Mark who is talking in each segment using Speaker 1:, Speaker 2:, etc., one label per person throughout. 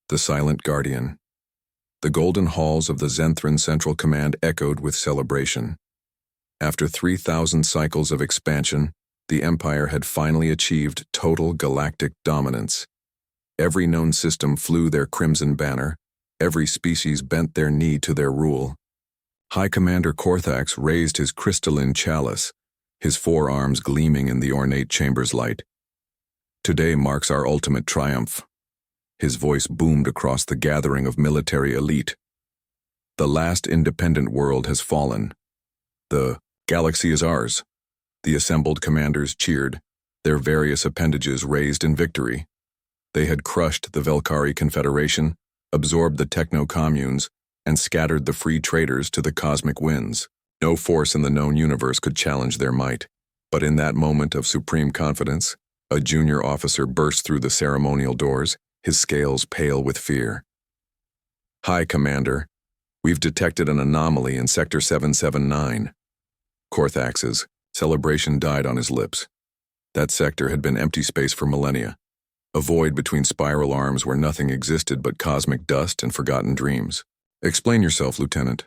Speaker 1: the silent guardian. The golden halls of the Zenthran Central Command echoed with celebration. After 3,000 cycles of expansion, the Empire had finally achieved total galactic dominance. Every known system flew their crimson banner, every species bent their knee to their rule. High Commander Korthax raised his crystalline chalice, his forearms gleaming in the ornate chamber's light. Today marks our ultimate triumph. His voice boomed across the gathering of military elite. The last independent world has fallen. The galaxy is ours. The assembled commanders cheered, their various appendages raised in victory. They had crushed the Velkari Confederation, absorbed the techno-communes, and scattered the free traders to the cosmic winds. No force in the known universe could challenge their might. But in that moment of supreme confidence, a junior officer burst through the ceremonial doors, his scales pale with fear. "Hi, Commander. We've detected an anomaly in Sector 779. Korthax's celebration died on his lips. That sector had been empty space for millennia, a void between spiral arms where nothing existed but cosmic dust and forgotten dreams. "Explain yourself, Lieutenant."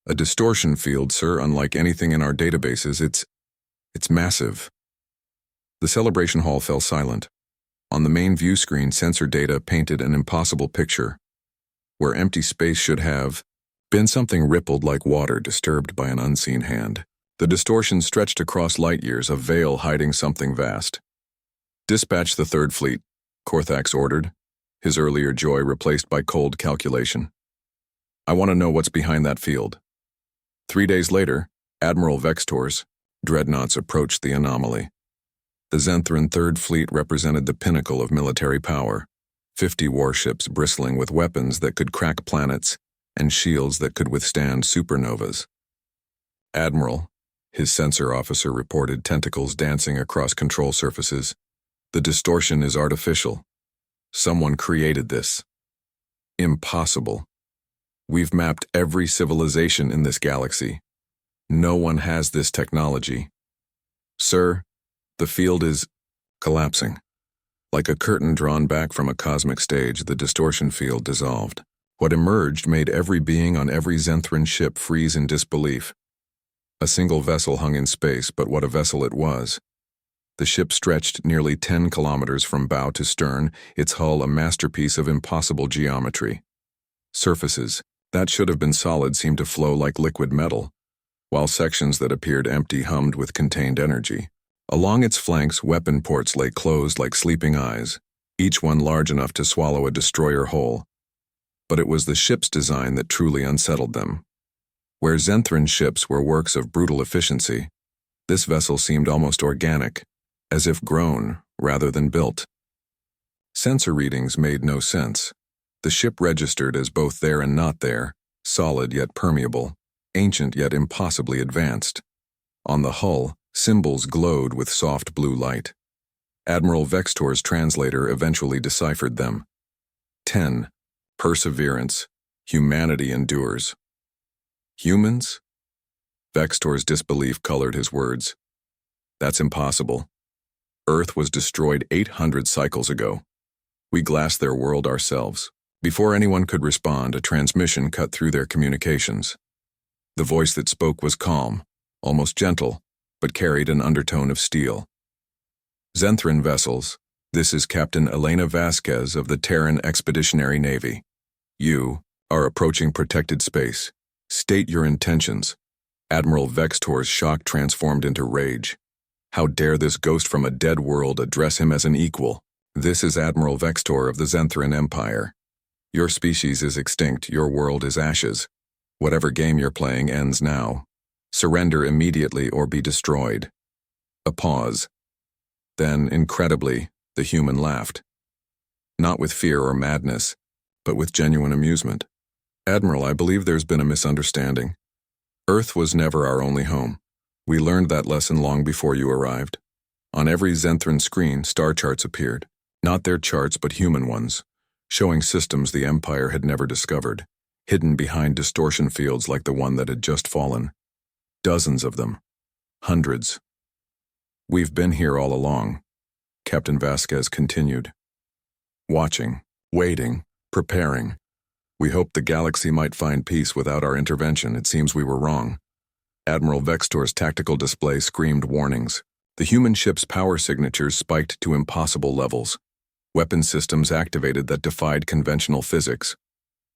Speaker 1: "A distortion field, sir, unlike anything in our databases. It's massive." The celebration hall fell silent. On the main view screen, sensor data painted an impossible picture. Where empty space should have been, something rippled like water disturbed by an unseen hand. The distortion stretched across light years, a veil hiding something vast. "Dispatch the Third Fleet," Korthax ordered, his earlier joy replaced by cold calculation. "I want to know what's behind that field." 3 days later, Admiral Vextor's dreadnoughts approached the anomaly. The Zenthran Third Fleet represented the pinnacle of military power, 50 warships bristling with weapons that could crack planets and shields that could withstand supernovas. "Admiral," his sensor officer reported, tentacles dancing across control surfaces, "the distortion is artificial. Someone created this. Impossible. We've mapped every civilization in this galaxy. No one has this technology. Sir, the field is collapsing." Like a curtain drawn back from a cosmic stage, the distortion field dissolved. What emerged made every being on every Zenthran ship freeze in disbelief. A single vessel hung in space, but what a vessel it was. The ship stretched nearly 10 kilometers from bow to stern, its hull a masterpiece of impossible geometry. Surfaces that should have been solid seemed to flow like liquid metal, while sections that appeared empty hummed with contained energy. Along its flanks, weapon ports lay closed like sleeping eyes, each one large enough to swallow a destroyer whole. But it was the ship's design that truly unsettled them. Where Zenthran ships were works of brutal efficiency, this vessel seemed almost organic, as if grown rather than built. Sensor readings made no sense. The ship registered as both there and not there, solid yet permeable, ancient yet impossibly advanced. On the hull, symbols glowed with soft blue light. Admiral Vextor's translator eventually deciphered them. 10. Perseverance. Humanity endures. Humans? Vextor's disbelief colored his words. That's impossible. Earth was destroyed 800 cycles ago. We glassed their world ourselves. Before anyone could respond, a transmission cut through their communications. The voice that spoke was calm, almost gentle, but carried an undertone of steel. "Zenthran vessels, this is Captain Elena Vasquez of the Terran Expeditionary Navy. You are approaching protected space. State your intentions." Admiral Vextor's shock transformed into rage. How dare this ghost from a dead world address him as an equal? "This is Admiral Vextor of the Zenthran Empire. Your species is extinct, your world is ashes. Whatever game you're playing ends now. Surrender immediately or be destroyed." A pause. Then, incredibly, the human laughed. Not with fear or madness, but with genuine amusement. "Admiral, I believe there's been a misunderstanding. Earth was never our only home. We learned that lesson long before you arrived. On every Zenthran screen, star charts appeared. Not their charts, but human ones, showing systems the Empire had never discovered, hidden behind distortion fields like the one that had just fallen. Dozens of them. Hundreds. "We've been here all along," Captain Vasquez continued. "Watching, waiting, Preparing. We hoped the galaxy might find peace without our intervention. It seems we were wrong. Admiral Vextor's tactical display screamed warnings. The human ship's power signatures spiked to impossible levels. Weapon systems activated that defied conventional physics.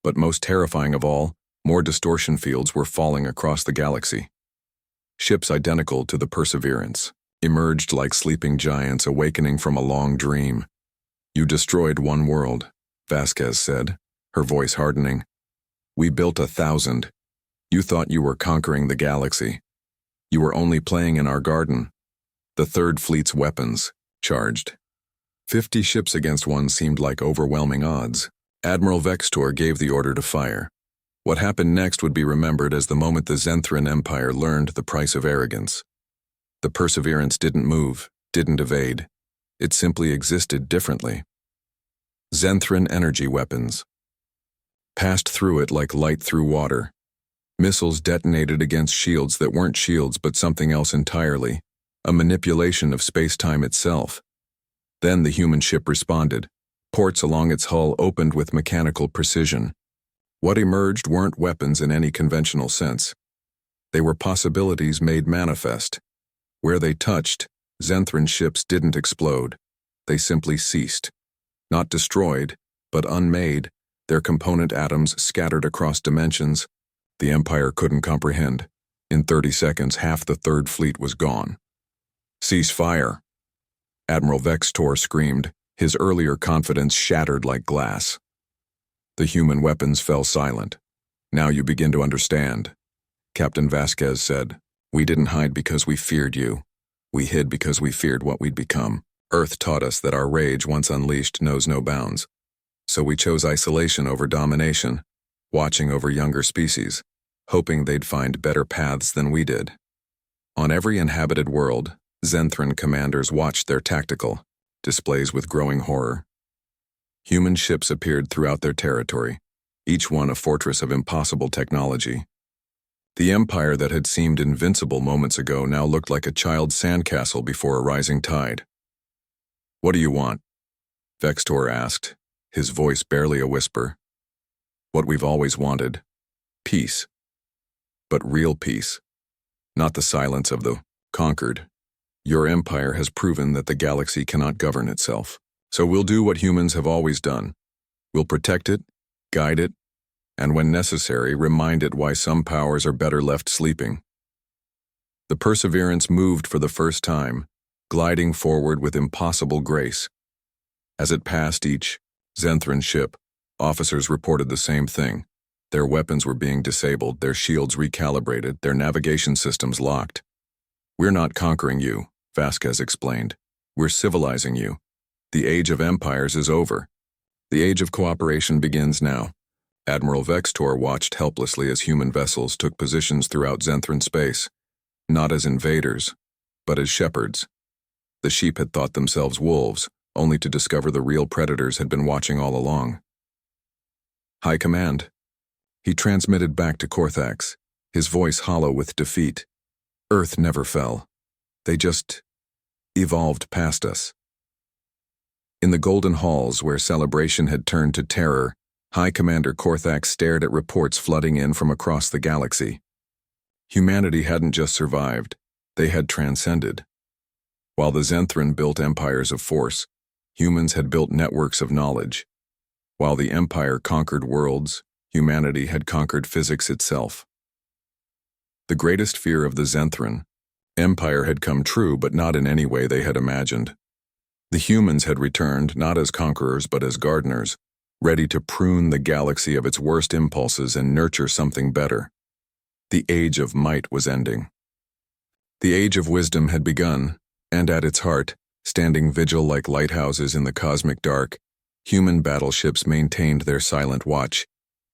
Speaker 1: But most terrifying of all, more distortion fields were falling across the galaxy. Ships identical to the Perseverance emerged like sleeping giants awakening from a long dream. "You destroyed one world," Vasquez said, her voice hardening. "We built 1,000. You thought you were conquering the galaxy. You were only playing in our garden." The Third Fleet's weapons charged. 50 ships against one seemed like overwhelming odds. Admiral Vextor gave the order to fire. What happened next would be remembered as the moment the Zenthran Empire learned the price of arrogance. The Perseverance didn't move, didn't evade. It simply existed differently. Zenthran energy weapons passed through it like light through water. Missiles detonated against shields that weren't shields but something else entirely, a manipulation of space-time itself. Then the human ship responded. Ports along its hull opened with mechanical precision. What emerged weren't weapons in any conventional sense. They were possibilities made manifest. Where they touched, Zenthran ships didn't explode. They simply ceased. Not destroyed, but unmade, their component atoms scattered across dimensions the Empire couldn't comprehend. In 30 seconds, half the Third Fleet was gone. "Cease fire!" Admiral Vextor screamed, his earlier confidence shattered like glass. The human weapons fell silent. "Now you begin to understand," Captain Vasquez said. "We didn't hide because we feared you. We hid because we feared what we'd become. Earth taught us that our rage, once unleashed, knows no bounds. So we chose isolation over domination, watching over younger species, hoping they'd find better paths than we did." On every inhabited world, Zenthran commanders watched their tactical displays with growing horror. Human ships appeared throughout their territory, each one a fortress of impossible technology. The empire that had seemed invincible moments ago now looked like a child's sandcastle before a rising tide. "What do you want?" Vextor asked, his voice barely a whisper. "What we've always wanted. Peace. But real peace. Not the silence of the conquered. Your empire has proven that the galaxy cannot govern itself. So we'll do what humans have always done. We'll protect it, guide it, and when necessary, remind it why some powers are better left sleeping." The Perseverance moved for the first time, gliding forward with impossible grace. As it passed each Zenthran ship, officers reported the same thing. Their weapons were being disabled, their shields recalibrated, their navigation systems locked. "We're not conquering you," Vasquez explained. "We're civilizing you. The age of empires is over. The age of cooperation begins now." Admiral Vextor watched helplessly as human vessels took positions throughout Zenthran space, not as invaders, but as shepherds. The sheep had thought themselves wolves, only to discover the real predators had been watching all along. "High Command," he transmitted back to Korthax, his voice hollow with defeat. "Earth never fell. They just evolved past us." In the golden halls where celebration had turned to terror, High Commander Korthax stared at reports flooding in from across the galaxy. Humanity hadn't just survived, they had transcended. While the Zenthran built empires of force, humans had built networks of knowledge. While the Empire conquered worlds, humanity had conquered physics itself. The greatest fear of the Zenthran Empire had come true, but not in any way they had imagined. The humans had returned not as conquerors but as gardeners, ready to prune the galaxy of its worst impulses and nurture something better. The age of might was ending. The age of wisdom had begun, and at its heart, standing vigil like lighthouses in the cosmic dark, human battleships maintained their silent watch,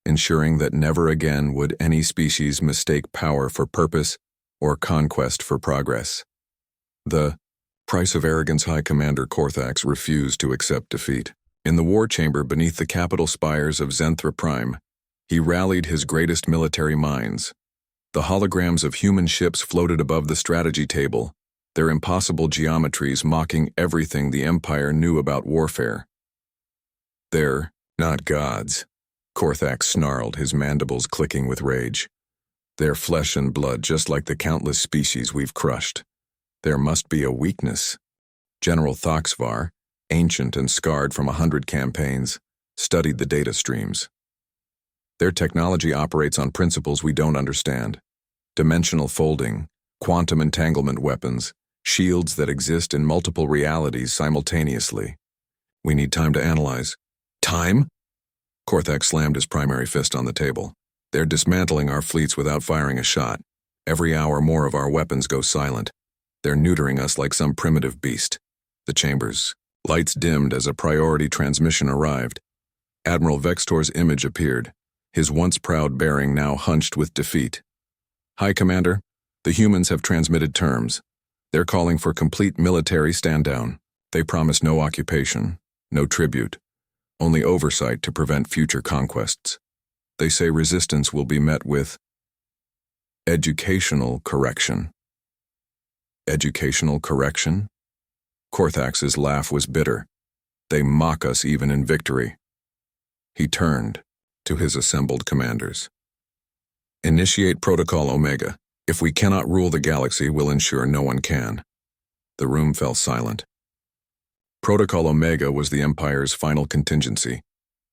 Speaker 1: ensuring that never again would any species mistake power for purpose or conquest for progress. The price of arrogance High Commander Korthax refused to accept defeat. In the war chamber beneath the capital spires of Zenthra Prime, he rallied his greatest military minds. The holograms of human ships floated above the strategy table, their impossible geometries mocking everything the Empire knew about warfare. There, Not gods. Korthak snarled, his mandibles clicking with rage. They're flesh and blood, just like the countless species we've crushed. There must be a weakness. General Thoxvar, ancient and scarred from 100 campaigns, studied the data streams. Their technology operates on principles we don't understand. Dimensional folding, quantum entanglement weapons, shields that exist in multiple realities simultaneously. We need time to analyze. Time? Korthak slammed his primary fist on the table. They're dismantling our fleets without firing a shot. Every hour more of our weapons go silent. They're neutering us like some primitive beast. The chambers. Lights dimmed as a priority transmission arrived. Admiral Vextor's image appeared, his once proud bearing now hunched with defeat. High Commander, the humans have transmitted terms. They're calling for complete military stand-down. They promise no occupation, no tribute, only oversight to prevent future conquests. They say resistance will be met with educational correction. Educational correction? Korthax's laugh was bitter. They mock us even in victory. He turned to his assembled commanders. Initiate Protocol Omega. If we cannot rule the galaxy, we'll ensure no one can. The room fell silent. Protocol Omega was the Empire's final contingency.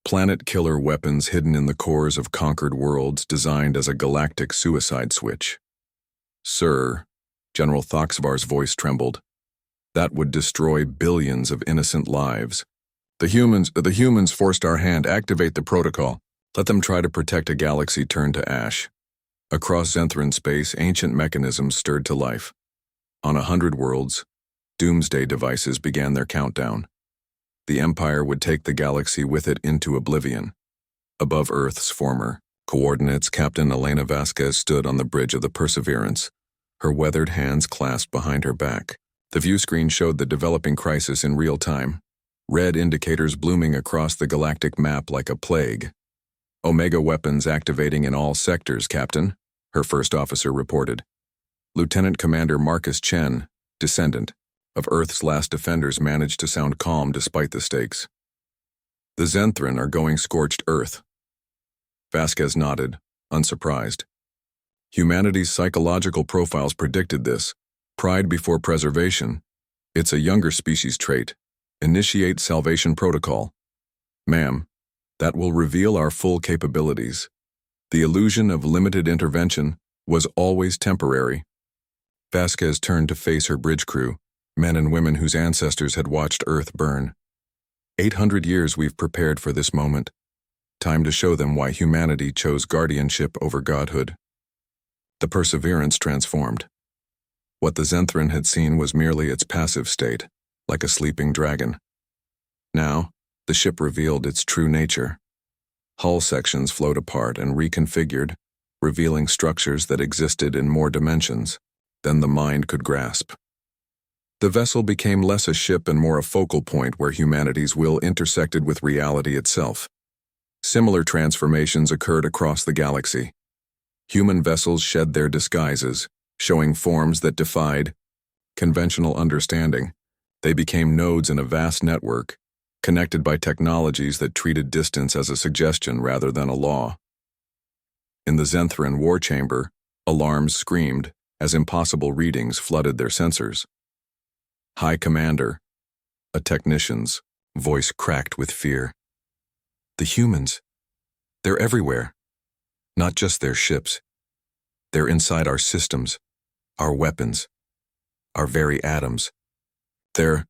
Speaker 1: Planet-killer weapons hidden in the cores of conquered worlds designed as a galactic suicide switch. Sir, General Thoxvar's voice trembled. That would destroy billions of innocent lives. The humans forced our hand. Activate the protocol. Let them try to protect a galaxy turned to ash. Across Zenthran space, ancient mechanisms stirred to life. On 100 worlds, doomsday devices began their countdown. The Empire would take the galaxy with it into oblivion. Above Earth's former coordinates, Captain Elena Vasquez stood on the bridge of the Perseverance, her weathered hands clasped behind her back. The view screen showed the developing crisis in real time, red indicators blooming across the galactic map like a plague. Omega weapons activating in all sectors, Captain, her first officer reported. Lieutenant Commander Marcus Chen, descendant of Earth's last defenders, managed to sound calm despite the stakes. The Zenthran are going scorched earth. Vasquez nodded, unsurprised. Humanity's psychological profiles predicted this. Pride before preservation. It's a younger species trait. Initiate salvation protocol. Ma'am, that will reveal our full capabilities. The illusion of limited intervention was always temporary. Vasquez turned to face her bridge crew, men and women whose ancestors had watched Earth burn. 800 years we've prepared for this moment. Time to show them why humanity chose guardianship over godhood. The Perseverance transformed. What the Zenthran had seen was merely its passive state, like a sleeping dragon. Now, the ship revealed its true nature. Hull sections flowed apart and reconfigured, revealing structures that existed in more dimensions than the mind could grasp. The vessel became less a ship and more a focal point where humanity's will intersected with reality itself. Similar transformations occurred across the galaxy. Human vessels shed their disguises, showing forms that defied conventional understanding. They became nodes in a vast network, connected by technologies that treated distance as a suggestion rather than a law. In the Zenthran war chamber, alarms screamed as impossible readings flooded their sensors. High Commander, a technician's voice cracked with fear. The humans, they're everywhere. Not just their ships. They're inside our systems, our weapons, our very atoms. They're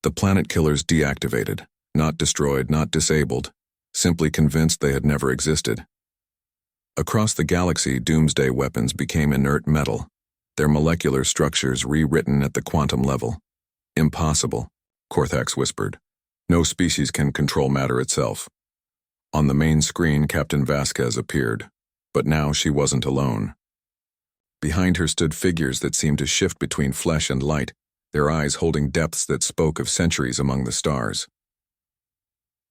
Speaker 1: the planet killers deactivated, not destroyed, not disabled, simply convinced they had never existed. Across the galaxy, doomsday weapons became inert metal, their molecular structures rewritten at the quantum level. Impossible, Korthax whispered. No species can control matter itself. On the main screen, Captain Vasquez appeared, but now she wasn't alone. Behind her stood figures that seemed to shift between flesh and light, their eyes holding depths that spoke of centuries among the stars.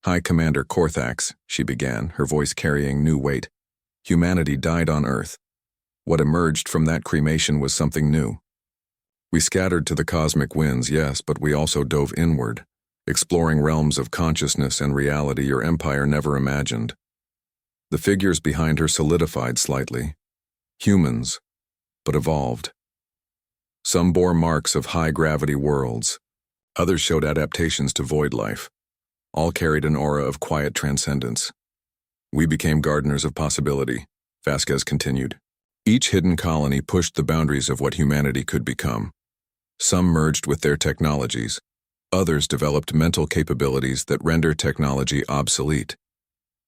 Speaker 1: High Commander Korthax, she began, her voice carrying new weight. Humanity died on Earth. What emerged from that cremation was something new. We scattered to the cosmic winds, yes, but we also dove inward, exploring realms of consciousness and reality your empire never imagined. The figures behind her solidified slightly. Humans, but evolved. Some bore marks of high-gravity worlds. Others showed adaptations to void life. All carried an aura of quiet transcendence. We became gardeners of possibility, Vasquez continued. Each hidden colony pushed the boundaries of what humanity could become. Some merged with their technologies. Others developed mental capabilities that render technology obsolete.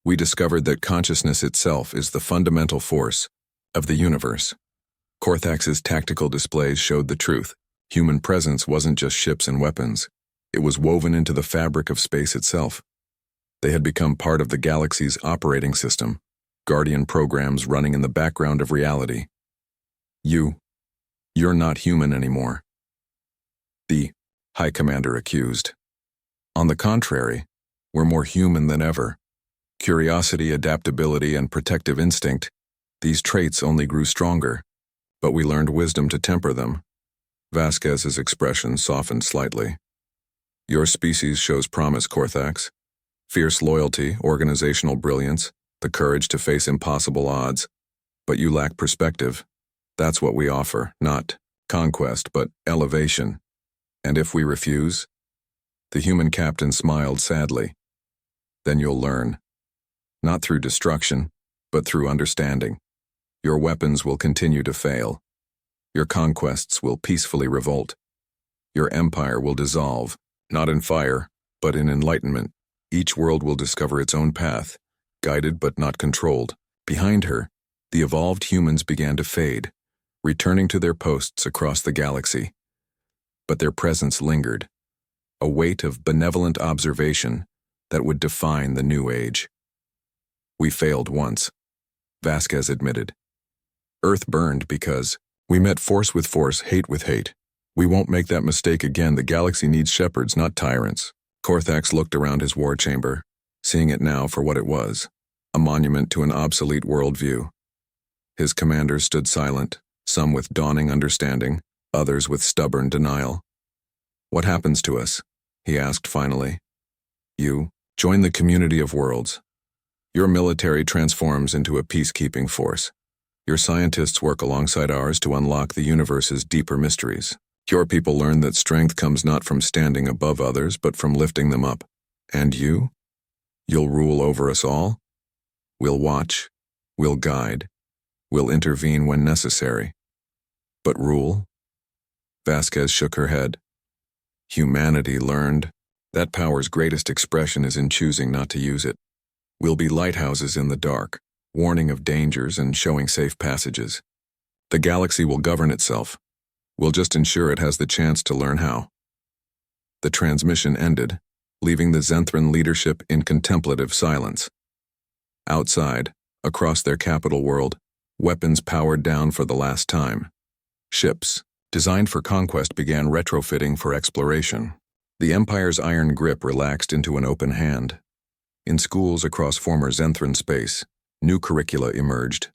Speaker 1: We discovered that consciousness itself is the fundamental force of the universe. Korthax's tactical displays showed the truth. Human presence wasn't just ships and weapons. It was woven into the fabric of space itself. They had become part of the galaxy's operating system, guardian programs running in the background of reality. You're not human anymore, the High Commander accused. On the contrary, we're more human than ever. Curiosity, adaptability, and protective instinct, these traits only grew stronger, but we learned wisdom to temper them. Vasquez's expression softened slightly. Your species shows promise, Korthax. Fierce loyalty, organizational brilliance, the courage to face impossible odds, but you lack perspective. That's what we offer, not conquest, but elevation. And if we refuse? The human captain smiled sadly. Then you'll learn. Not through destruction, but through understanding. Your weapons will continue to fail. Your conquests will peacefully revolt. Your empire will dissolve, not in fire, but in enlightenment. Each world will discover its own path, guided but not controlled. Behind her, the evolved humans began to fade, returning to their posts across the galaxy. But their presence lingered, a weight of benevolent observation that would define the new age. We failed once, Vasquez admitted. Earth burned because we met force with force, hate with hate. We won't make that mistake again. The galaxy needs shepherds, not tyrants. Korthax looked around his war chamber, seeing it now for what it was, a monument to an obsolete worldview. His commanders stood silent, some with dawning understanding, others with stubborn denial. What happens to us? He asked finally. You join the community of worlds. Your military transforms into a peacekeeping force. Your scientists work alongside ours to unlock the universe's deeper mysteries. Your people learn that strength comes not from standing above others, but from lifting them up. And you? You'll rule over us all? We'll watch, we'll guide, we'll intervene when necessary. But rule? Vasquez shook her head. Humanity learned that power's greatest expression is in choosing not to use it. We'll be lighthouses in the dark, warning of dangers and showing safe passages. The galaxy will govern itself. We'll just ensure it has the chance to learn how. The transmission ended, leaving the Zenthran leadership in contemplative silence. Outside, across their capital world, weapons powered down for the last time. Ships, designed for conquest, began retrofitting for exploration. The Empire's iron grip relaxed into an open hand. In schools across former Zenthran space, new curricula emerged.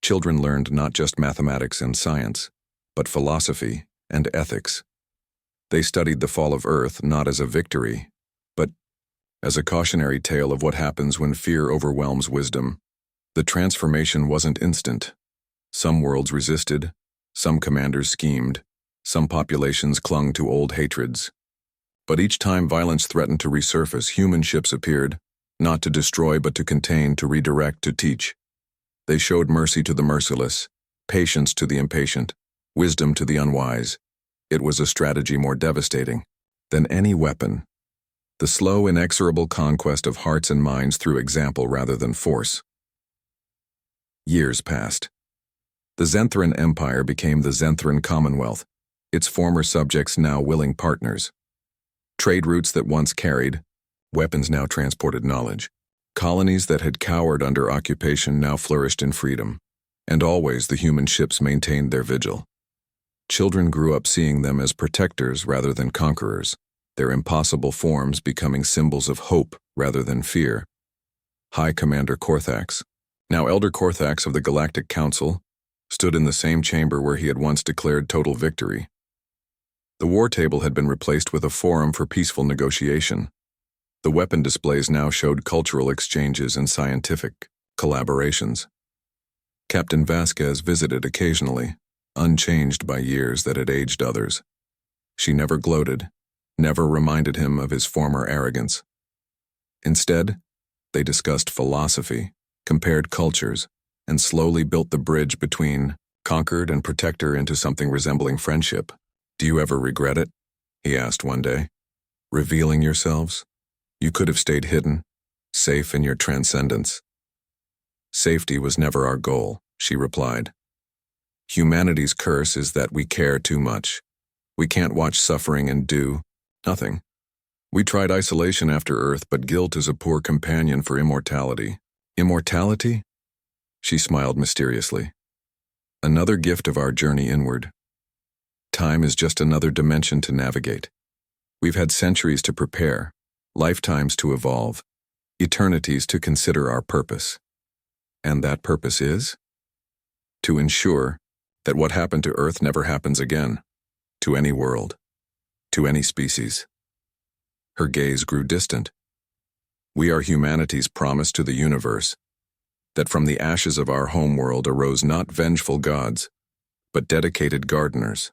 Speaker 1: Children learned not just mathematics and science, but philosophy and ethics. They studied the fall of Earth not as a victory, but as a cautionary tale of what happens when fear overwhelms wisdom. The transformation wasn't instant. Some worlds resisted, some commanders schemed, some populations clung to old hatreds. But each time violence threatened to resurface, human ships appeared, not to destroy but to contain, to redirect, to teach. They showed mercy to the merciless, patience to the impatient, wisdom to the unwise. It was a strategy more devastating than any weapon. The slow, inexorable conquest of hearts and minds through example rather than force. Years passed. The Zenthran Empire became the Zenthran Commonwealth, its former subjects now willing partners. Trade routes that once carried, weapons now transported knowledge. Colonies that had cowered under occupation now flourished in freedom, and always the human ships maintained their vigil. Children grew up seeing them as protectors rather than conquerors, their impossible forms becoming symbols of hope rather than fear. High Commander Korthax, now Elder Korthax of the Galactic Council, stood in the same chamber where he had once declared total victory. The war table had been replaced with a forum for peaceful negotiation. The weapon displays now showed cultural exchanges and scientific collaborations. Captain Vasquez visited occasionally, unchanged by years that had aged others. She never gloated, never reminded him of his former arrogance. Instead, they discussed philosophy, compared cultures, and slowly built the bridge between conquered and protector into something resembling friendship. "Do you ever regret it?" he asked one day. "Revealing yourselves? You could have stayed hidden, safe in your transcendence." "Safety was never our goal," she replied. "Humanity's curse is that we care too much. We can't watch suffering and do nothing. We tried isolation after Earth, but guilt is a poor companion for immortality." "Immortality?" She smiled mysteriously. "Another gift of our journey inward. Time is just another dimension to navigate. We've had centuries to prepare, lifetimes to evolve, eternities to consider our purpose. And that purpose is? To ensure that what happened to Earth never happens again, to any world, to any species." Her gaze grew distant. "We are humanity's promise to the universe, that from the ashes of our homeworld arose not vengeful gods, but dedicated gardeners.